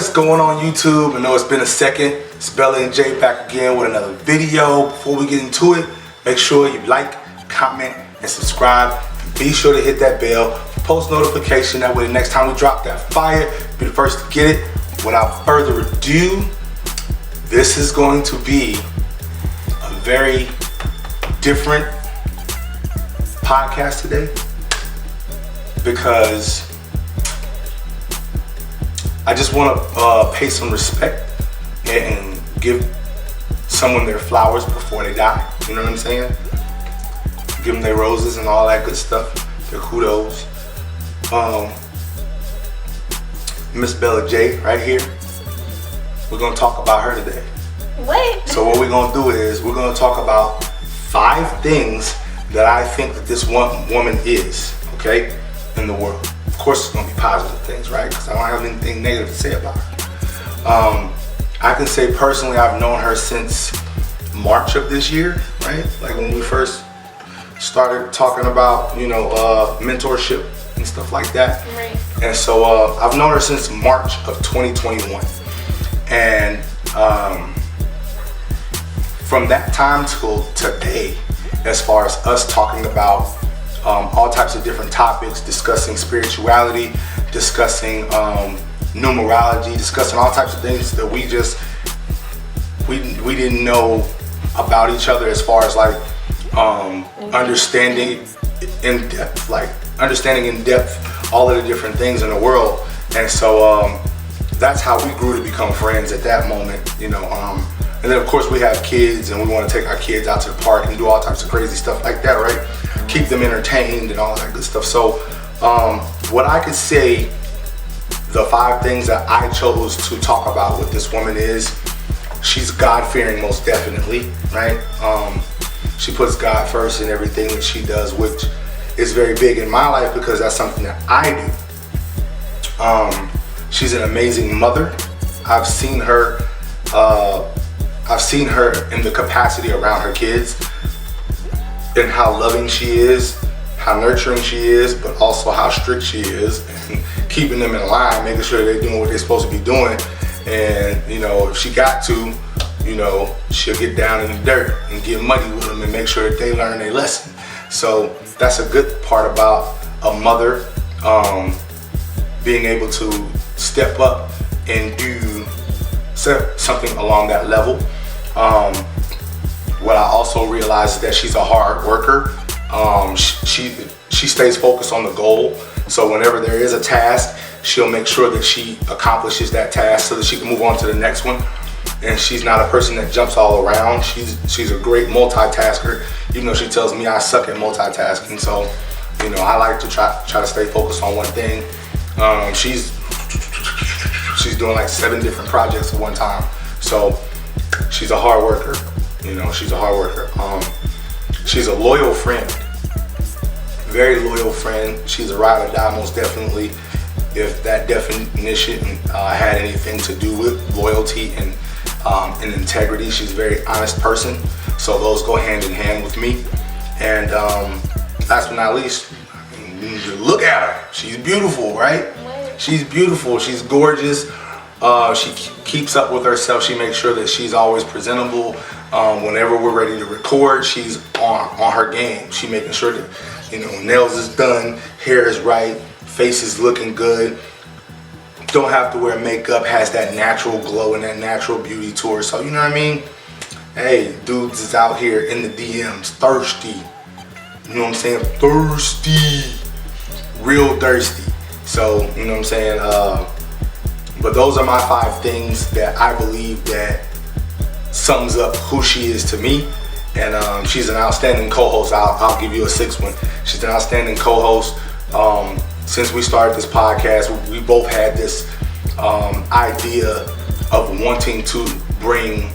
What's going on YouTube? I know it's been a second. It's Bella and Jay back again with another video. Before we get into it, make sure you like, comment, and subscribe. Be sure to hit that bell for post notification. That way the next time we drop that fire, be the first to get it. Without further ado, this is going to be a very different podcast today because I just want to pay some respect and give someone their flowers before they die. You know what I'm saying? Give them their roses and all that good stuff, their kudos. Miss Bella J right here. We're going to talk about her today. Wait. So what we're going to do is we're going to talk about 5 things that I think that this woman is, okay, in the world. Of course it's going to be positive things, right? Because I don't have anything negative to say about her. I can say personally I've known her since March of this year, right? Like when we first started talking about, you know, mentorship and stuff like that. Right. And so I've known her since March of 2021. And from that time till today, as far as us talking about all types of different topics, discussing spirituality, discussing numerology, discussing all types of things that we didn't know about each other, as far as like understanding in depth all of the different things in the world. And so that's how we grew to become friends at that moment, you know. And then of course we have kids and we want to take our kids out to the park and do all types of crazy stuff like that, right? Keep them entertained and all that good stuff. So what I could say, the 5 things that I chose to talk about with this woman is, she's God-fearing, most definitely, right? She puts God first in everything that she does, which is very big in my life because that's something that I do. She's an amazing mother. I've seen her in the capacity around her kids, and how loving she is, how nurturing she is, but also how strict she is, and keeping them in line, making sure they're doing what they're supposed to be doing. And you know, if she got to, you know, she'll get down in the dirt and get muddy with them and make sure that they learn their lesson. So that's a good part about a mother, being able to step up and do something along that level. What I also realized is that she's a hard worker. She stays focused on the goal. So whenever there is a task, she'll make sure that she accomplishes that task so that she can move on to the next one. And she's not a person that jumps all around. She's a great multitasker, even though she tells me I suck at multitasking. So, you know, I like to try to stay focused on one thing. She's doing like 7 different projects at one time. So she's a hard worker. You know, she's a hard worker. She's a loyal friend, very loyal friend. She's a ride or die, most definitely. If that definition had anything to do with loyalty and integrity, she's a very honest person. So those go hand in hand with me. And last but not least, look at her. She's beautiful, right? She's beautiful. She's gorgeous. She keeps up with herself. She makes sure that she's always presentable. Whenever we're ready to record, she's on her game. She making sure that, you know, nails is done, hair is right, face is looking good. Don't have to wear makeup, has that natural glow and that natural beauty to her. So you know what I mean? Hey, dudes is out here in the DMs, thirsty. You know what I'm saying? Thirsty. Real thirsty. So, you know what I'm saying? But those are my 5 things that I believe that sums up who she is to me. And she's an outstanding co-host. I'll give you a 6th one. She's an outstanding co-host. Since we started this podcast, we both had this idea of wanting to bring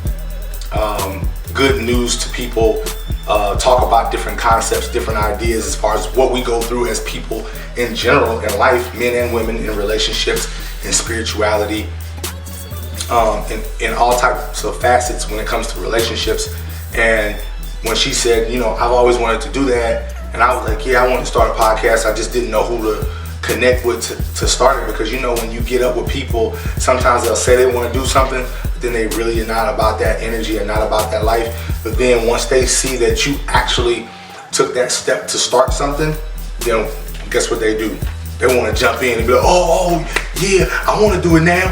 good news to people, talk about different concepts, different ideas as far as what we go through as people in general in life, men and women, in relationships, in spirituality, in all types of facets when it comes to relationships. And when she said, you know, I've always wanted to do that, and I was like, yeah, I want to start a podcast, I just didn't know who to connect with to start it, because you know when you get up with people, sometimes they'll say they want to do something, but then they really are not about that energy and not about that life. But then once they see that you actually took that step to start something, then guess what they do? They want to jump in and be like, oh yeah, I want to do it now.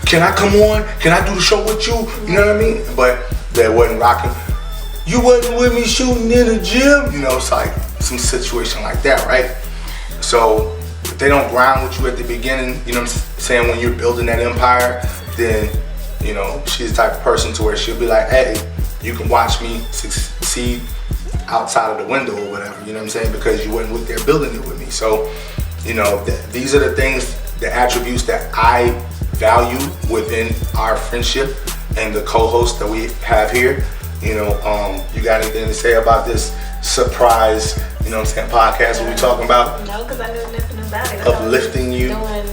Can I come on? Can I do the show with you? You know what I mean? But they wasn't rocking. You wasn't with me shooting in the gym. You know, it's like some situation like that, right? So if they don't grind with you at the beginning, you know what I'm saying, when you're building that empire, then, you know, she's the type of person to where she'll be like, hey, you can watch me succeed outside of the window or whatever, you know what I'm saying, because you wasn't with there building it with me. So, you know, these are the things, the attributes that I value within our friendship and the co-host that we have here. You know, you got anything to say about this surprise, you know what I'm saying, podcast what we talking about? No, because I know nothing about it. Uplifting you. Knowing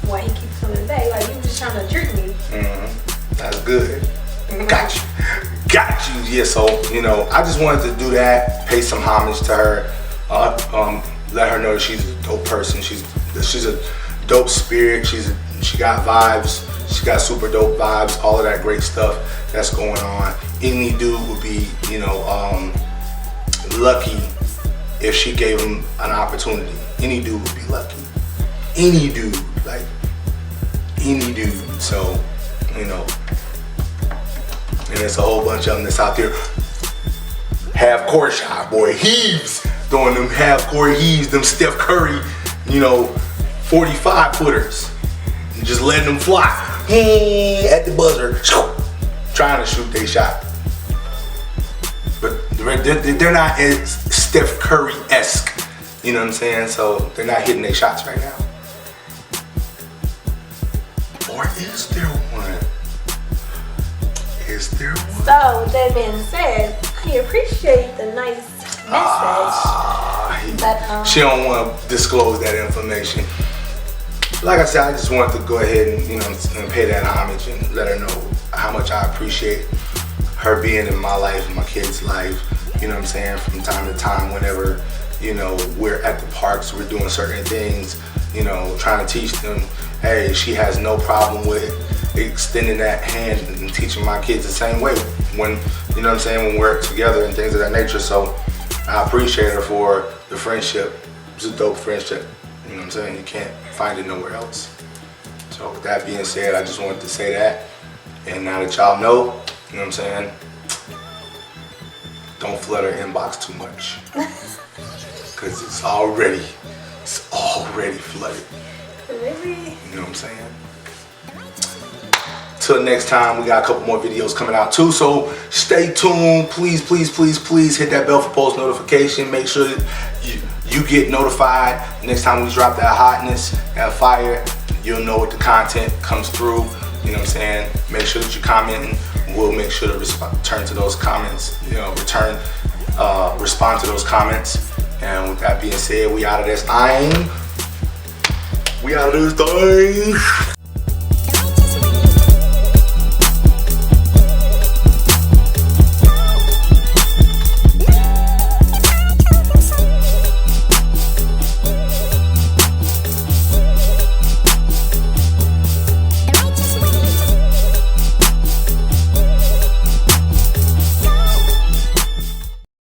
why he keeps coming back. Like, you just trying to trick me. That's good. Got you. Yeah, so, you know, I just wanted to do that, pay some homage to her, let her know that she's a dope person. She's a dope spirit. She got vibes. She got super dope vibes. All of that great stuff that's going on. Any dude would be, you know, lucky if she gave him an opportunity. Any dude would be lucky. Any dude, like any dude. So, you know, and there's a whole bunch of them that's out there. Half court shot, boy, heaves, throwing them half court heaves, them Steph Curry, you know, 45 footers, and just letting them fly at the buzzer, trying to shoot their shot. But they're not as Steph Curry-esque, you know what I'm saying? So they're not hitting their shots right now. Or is there one? Is there one? So, with that being said, I appreciate the nice message. But, she don't want to disclose that information. Like I said, I just wanted to go ahead and, you know, and pay that homage and let her know how much I appreciate her being in my life, my kids' life, you know what I'm saying, from time to time whenever, you know, we're at the parks, we're doing certain things, you know, trying to teach them, hey, she has no problem with extending that hand and teaching my kids the same way when, you know what I'm saying, when we're together and things of that nature. So I appreciate her for the friendship. It's a dope friendship, you know what I'm saying, you can't find it nowhere else. So with that being said, I just wanted to say that, and now that y'all know, you know what I'm saying, don't flood her inbox too much, because it's already flooded. Really? You know what I'm saying? Till next time, we got a couple more videos coming out too, so stay tuned. Please hit that bell for post notification. Make sure that you get notified next time we drop that hotness, that fire. You'll know what the content comes through. You know what I'm saying? Make sure that you're commenting. We'll make sure to return to those comments. You know, respond to those comments. And with that being said, we out of this thing. We out of this thing.